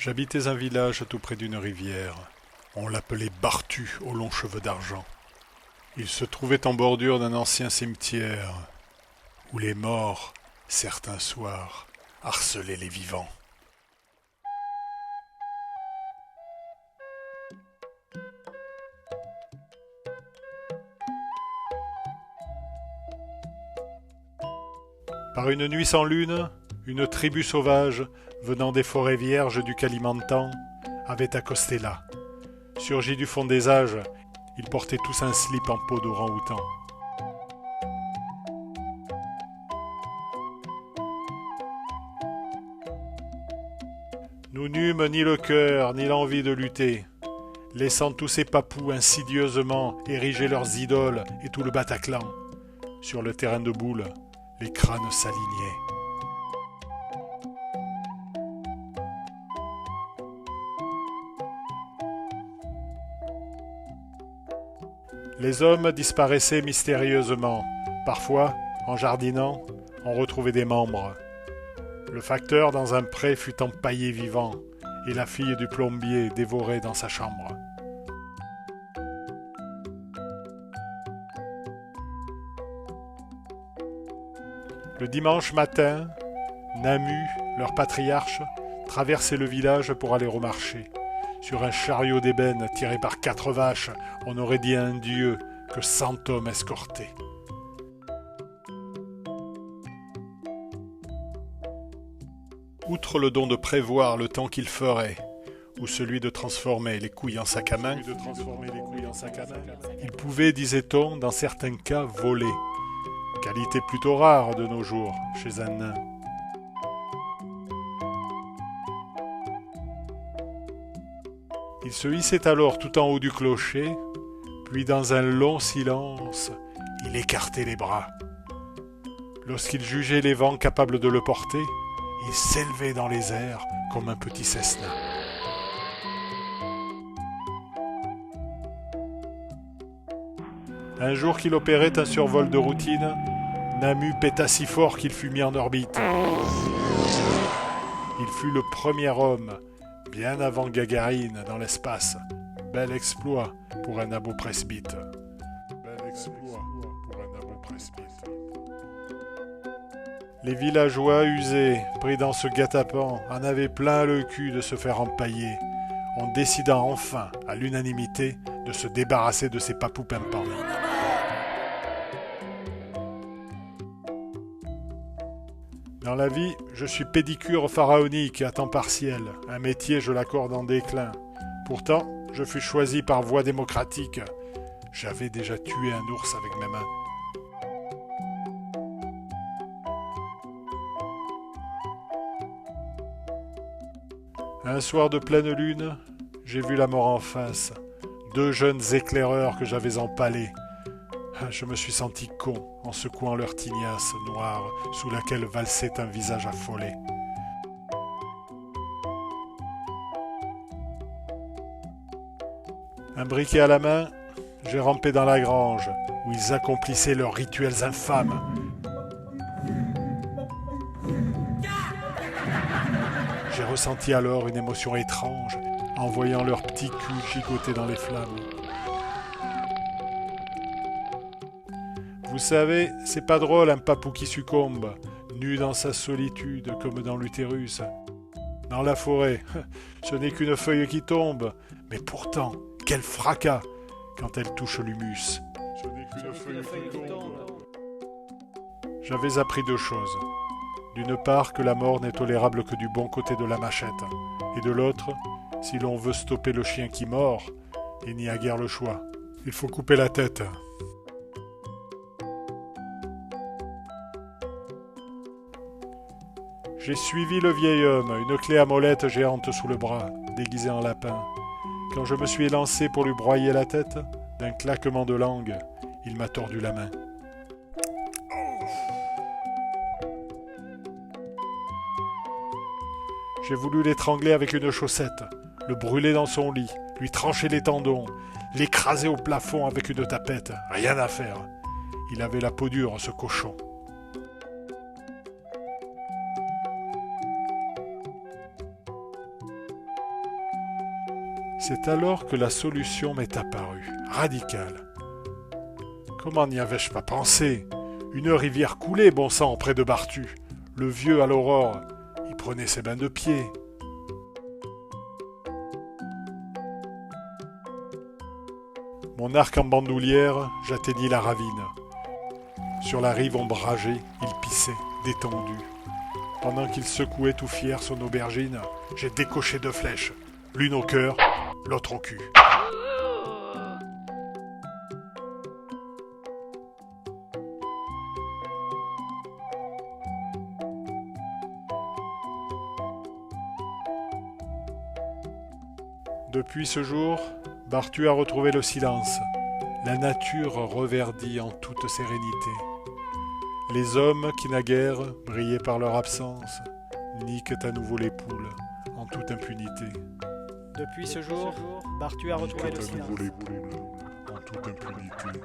J'habitais un village tout près d'une rivière. On l'appelait Bartu, aux longs cheveux d'argent. Il se trouvait en bordure d'un ancien cimetière, où les morts, certains soirs, harcelaient les vivants. Par une nuit sans lune, une tribu sauvage, venant des forêts vierges du Kalimantan, avait accosté là. Surgis du fond des âges, ils portaient tous un slip en peau d'orang-outan. Nous n'eûmes ni le cœur, ni l'envie de lutter, laissant tous ces papous insidieusement ériger leurs idoles et tout le Bataclan. Sur le terrain de boule, les crânes s'alignaient. Les hommes disparaissaient mystérieusement. Parfois, en jardinant, on retrouvait des membres. Le facteur dans un pré fut empaillé vivant, et la fille du plombier dévorée dans sa chambre. Le dimanche matin, Namu, leur patriarche, traversait le village pour aller au marché. Sur un chariot d'ébène tiré par 4 vaches, on aurait dit à un dieu que 100 hommes escortaient. Outre le don de prévoir le temps qu'il ferait, ou celui de transformer les couilles en sac à main, il pouvait, disait-on, dans certains cas, voler. Qualité plutôt rare de nos jours chez un nain. Il se hissait alors tout en haut du clocher, puis dans un long silence, il écartait les bras. Lorsqu'il jugeait les vents capables de le porter, il s'élevait dans les airs comme un petit Cessna. Un jour qu'il opérait un survol de routine, Namu péta si fort qu'il fut mis en orbite. Il fut le premier homme, bien avant Gagarine, dans l'espace. Bel exploit pour un abo presbyte. Les villageois usés, pris dans ce guet-apens, en avaient plein le cul de se faire empailler. On décida enfin, à l'unanimité, de se débarrasser de ces papous pimpants. Dans la vie, je suis pédicure pharaonique à temps partiel. Un métier, je l'accorde en déclin. Pourtant, je fus choisi par voie démocratique. J'avais déjà tué un ours avec mes mains. Un soir de pleine lune, j'ai vu la mort en face. 2 jeunes éclaireurs que j'avais empalés. Je me suis senti con en secouant leur tignasse noire sous laquelle valsait un visage affolé. Un briquet à la main, j'ai rampé dans la grange où ils accomplissaient leurs rituels infâmes. J'ai ressenti alors une émotion étrange en voyant leurs petits culs gigoter dans les flammes. Vous savez, c'est pas drôle un papou qui succombe, nu dans sa solitude comme dans l'utérus. Dans la forêt, ce n'est qu'une feuille qui tombe, mais pourtant, quel fracas quand elle touche l'humus. J'avais appris 2 choses. D'une part, que la mort n'est tolérable que du bon côté de la machette, et de l'autre, si l'on veut stopper le chien qui mord, il n'y a guère le choix. Il faut couper la tête. J'ai suivi le vieil homme, une clé à molette géante sous le bras, déguisé en lapin. Quand je me suis élancé pour lui broyer la tête, d'un claquement de langue, il m'a tordu la main. J'ai voulu l'étrangler avec une chaussette, le brûler dans son lit, lui trancher les tendons, l'écraser au plafond avec une tapette. Rien à faire. Il avait la peau dure, ce cochon. C'est alors que la solution m'est apparue, radicale. Comment n'y avais-je pas pensé? Une rivière coulait, bon sang, près de Bartu. Le vieux, à l'aurore, y prenait ses bains de pied. Mon arc en bandoulière, j'atteignis la ravine. Sur la rive ombragée, il pissait, détendu. Pendant qu'il secouait tout fier son aubergine, j'ai décoché 2 flèches, l'une au cœur, l'autre au cul. Depuis ce jour, Bartu a retrouvé le silence. La nature reverdit en toute sérénité. Les hommes qui naguère brillaient par leur absence niquent à nouveau les poules en toute impunité. Depuis ce jour, Bartu a retrouvé le silence. Les poules en toute impunité.